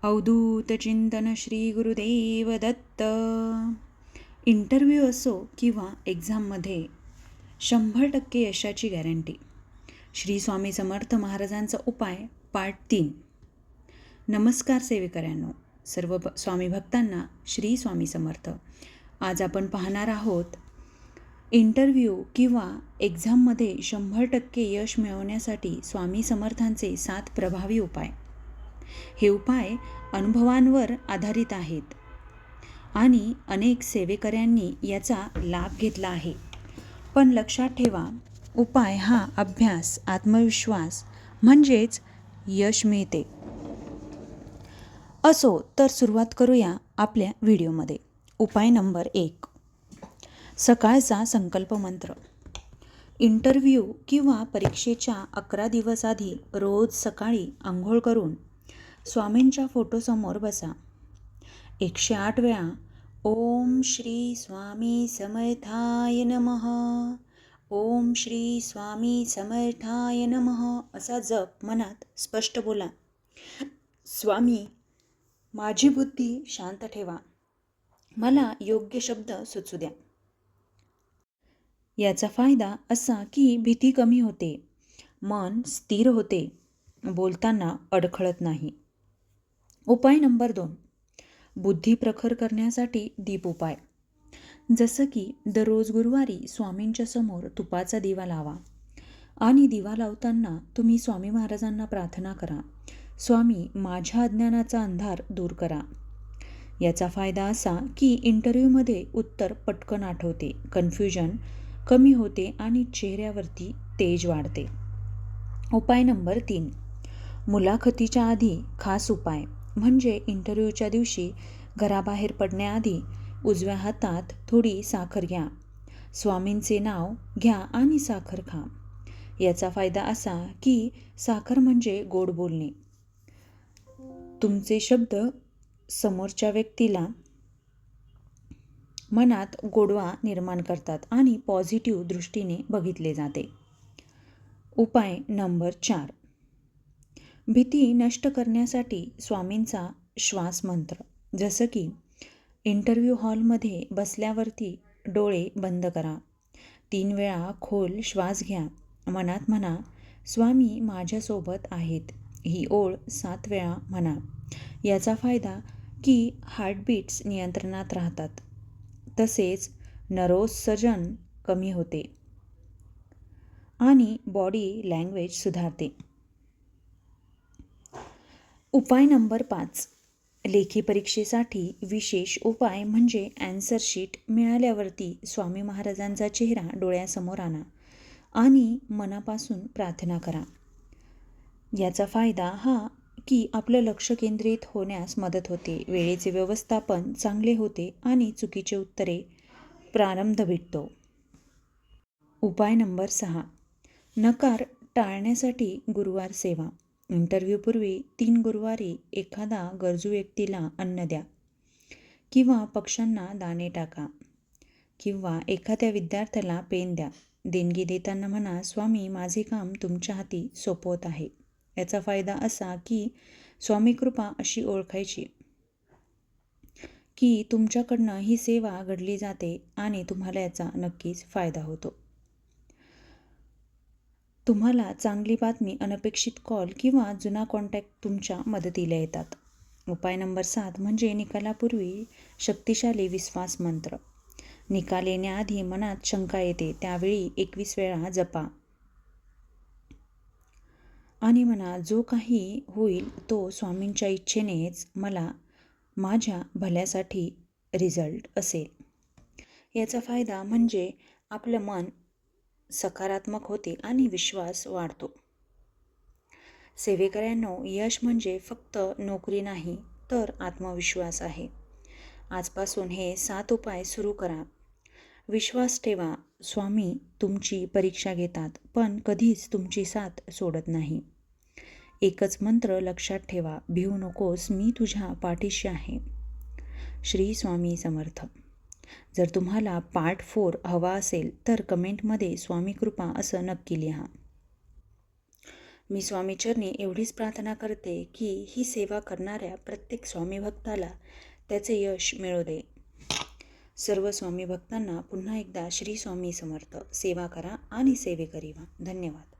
अवधूत चिंतन श्री गुरुदेव दत्त. इंटरव्ह्यू असो किंवा एक्झाममध्ये 100% यशाची गॅरंटी. श्री स्वामी समर्थ महाराजांचा उपाय पार्ट 3. नमस्कार सेवेकऱ्यांनो, सर्व स्वामी भक्तांना श्री स्वामी समर्थ. आज आपण पाहणार आहोत इंटरव्ह्यू किंवा एक्झाममध्ये 100% यश मिळवण्यासाठी स्वामी समर्थांचे 7 प्रभावी उपाय. हे उपाय अनुभवांवर आधारित आहेत आणि अनेक सेवेकऱ्यांनी याचा लाभ घेतला आहे. पण लक्षात ठेवा, उपाय हा अभ्यास, आत्मविश्वास म्हणजेच यश मिळते. असो तर सुरुवात करूया आपल्या व्हिडिओमध्ये. उपाय नंबर 1, सकाळचा संकल्प मंत्र. इंटरव्ह्यू किंवा परीक्षेच्या 11 दिवस आधी रोज सकाळी आंघोळ करून स्वामींच्या फोटोसमोर बसा. 108 वेळा ओम श्री स्वामी समर्थाय नमः, ओम श्री स्वामी समर्थाय नमः असा जप मनात स्पष्ट बोला. स्वामी, माझी बुद्धी शांत ठेवा, मला योग्य शब्द सुचू द्या. याचा फायदा असा की भीती कमी होते, मन स्थिर होते, बोलताना अडखळत नाही. उपाय नंबर 2, बुद्धी प्रखर करण्यासाठी दीप उपाय. जसं की दररोज गुरुवारी स्वामींच्या समोर तुपाचा दिवा लावा आणि दिवा लावताना तुम्ही स्वामी महाराजांना प्रार्थना करा, स्वामी, माझ्या अज्ञानाचा अंधार दूर करा. याचा फायदा असा की इंटरव्ह्यूमध्ये उत्तर पटकन आठवते, कन्फ्युजन कमी होते आणि चेहऱ्यावरती तेज वाढते. उपाय नंबर 3, मुलाखतीच्या आधी खास उपाय म्हणजे इंटरव्ह्यूच्या दिवशी घराबाहेर पडण्याआधी उजव्या हातात थोडी साखर घ्या, स्वामींचे नाव घ्या आणि साखर खा. याचा फायदा असा की साखर म्हणजे गोड बोलणे. तुमचे शब्द समोरच्या व्यक्तीला मनात गोडवा निर्माण करतात आणि पॉझिटिव्ह दृष्टीने बघितले जाते. उपाय नंबर 4, भीती नष्ट करण्यासाठी स्वामींचा श्वास मंत्र. जसं की इंटरव्ह्यू हॉलमध्ये बसल्यावरती डोळे बंद करा, 3 वेळा खोल श्वास घ्या, मनात म्हणा, स्वामी माझ्यासोबत आहेत. ही ओळ 7 वेळा म्हणा. याचा फायदा की हार्टबीट्स नियंत्रणात राहतात, तसेच नरोत्सर्जन कमी होते आणि बॉडी लँग्वेज सुधारते. उपाय नंबर 5, लेखी परीक्षेसाठी विशेष उपाय म्हणजे ॲन्सर शीट मिळाल्यावरती स्वामी महाराजांचा चेहरा डोळ्यासमोर आणा आणि मनापासून प्रार्थना करा. याचा फायदा हा की आपलं लक्ष केंद्रित होण्यास मदत होते, वेळेचे व्यवस्थापन चांगले होते आणि चुकीचे उत्तरे प्रारंभ भेटतो. उपाय नंबर 6, नकार टाळण्यासाठी गुरुवार सेवा. इंटरव्ह्यूपूर्वी 3 गुरुवारी एखादा गरजू व्यक्तीला अन्न द्या किंवा पक्ष्यांना दाणे टाका किंवा एखाद्या विद्यार्थ्याला पेन द्या. देणगी देताना म्हणा, स्वामी, माझे काम तुमच्या हाती सोपवत आहे. याचा फायदा असा की स्वामी कृपा अशी ओळखायची की तुमच्याकडनं ही सेवा घडली जाते आणि तुम्हाला याचा नक्कीच फायदा होतो. तुम्हाला चांगली बातमी, अनपेक्षित कॉल किंवा जुना कॉन्टॅक्ट तुमच्या मदतीला येतात. उपाय नंबर 7 म्हणजे निकालापूर्वी शक्तिशाली विश्वास मंत्र. निकाल येण्याआधी मनात शंका येते, त्यावेळी 21 वेळा जपा आणि म्हणा, जो काही होईल तो स्वामींच्या इच्छेनेच मला माझ्या भल्यासाठी रिझल्ट असेल. याचा फायदा म्हणजे आपलं मन सकारात्मक होते आणि विश्वास वाढतो. सेवेकऱ्यांनो, यश म्हणजे फक्त नोकरी नाही तर आत्मविश्वास आहे. आजपासून हे 7 उपाय सुरू करा. विश्वास ठेवा, स्वामी तुमची परीक्षा घेतात पण कधीच तुमची साथ सोडत नाही. एकच मंत्र लक्षात ठेवा, भिवू नकोस, मी तुझ्या पाठीशी आहे. श्री स्वामी समर्थ. जर तुम्हाला पार्ट 4 हवा असेल तर कमेंटमध्ये स्वामी कृपा असं नक्की लिहा. मी स्वामीचरणी एवढीच प्रार्थना करते की ही सेवा करणाऱ्या प्रत्येक स्वामी भक्ताला त्याचे यश मिळू दे. सर्व स्वामी भक्तांना पुन्हा एकदा श्री स्वामी समर्थ. सेवा करा आणि सेवेकरी व्हा. धन्यवाद.